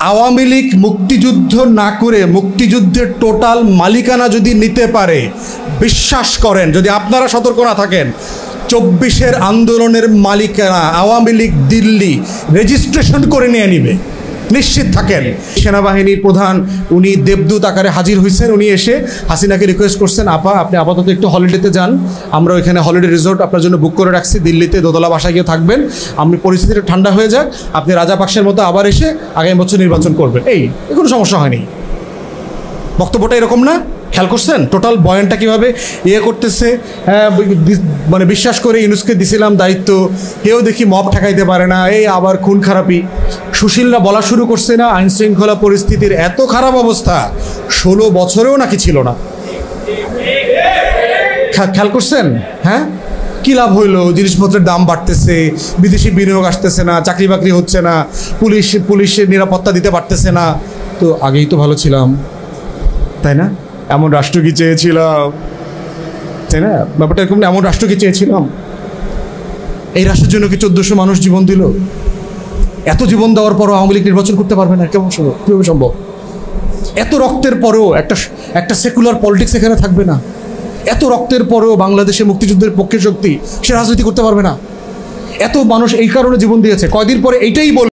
আওয়ামী লীগ মুক্তিযুদ্ধ না করে মুক্তিযুদ্ধের টোটাল মালিকানা যদি নিতে পারে, বিশ্বাস করেন যদি আপনারা সতর্ক না থাকেন, 24-এর আন্দোলনের মালিকানা আওয়ামী লীগ দিল্লি রেজিস্ট্রেশন করে নিয়ে নিবে, নিশ্চিত থাকেন। সেনাবাহিনীর প্রধান উনি দেবদূত আকারে হাজির হয়েছেন। উনি এসে হাসিনাকে রিকোয়েস্ট করছেন, আপা আপনি আপাতত একটু হলিডেতে যান, আমরা ওইখানে হলিডে রিসোর্ট আপনার জন্য বুক করে রাখছি দিল্লিতে, দোতলা বাসায় গিয়ে থাকবেন, আপনি পরিস্থিতিটা ঠান্ডা হয়ে যাক, আপনি রাজাপাকসের মতো আবার এসে আগামী বছর নির্বাচন করবেন। এই কোনো সমস্যা হয়নি। বক্তব্যটা এরকম না? খেয়াল করছেন টোটাল বয়ানটা কীভাবে করতেছে? হ্যাঁ, মানে বিশ্বাস করে ইউনুসকে দিছিলাম দায়িত্ব, কেউ দেখি মব ঠেকাইতে পারে না, এই আবার খুন খারাপি। সুশীলরা বলা শুরু করছে না, আইনশৃঙ্খলা পরিস্থিতির এত খারাপ অবস্থা 16 বছরেও নাকি ছিল না। খেয়াল করছেন? হ্যাঁ, কী লাভ হইলো? জিনিসপত্রের দাম বাড়তেছে, বিদেশি বিনিয়োগ আসতেছে না, চাকরি বাকরি হচ্ছে না, পুলিশের নিরাপত্তা দিতে পারতেছে না। তো আগেই তো ভালো ছিলাম, তাই না? এমন রাষ্ট্র কি চেয়েছিলাম, তাই না? ব্যাপারটা এরকম, এমন রাষ্ট্র কি চেয়েছিলাম? এই রাষ্ট্রের জন্য কি 1400 মানুষ জীবন দিল? এত জীবন দেওয়ার পরও আওয়ামী লীগ নির্বাচন করতে পারবে না, কীভাবে সম্ভব? এত রক্তের পরেও একটা সেকুলার পলিটিক্স এখানে থাকবে না? এত রক্তের পরেও বাংলাদেশে মুক্তিযুদ্ধের পক্ষে শক্তি সে রাজনীতি করতে পারবে না? এত মানুষ এই কারণে জীবন দিয়েছে, কয়দিন পরে এইটাই বল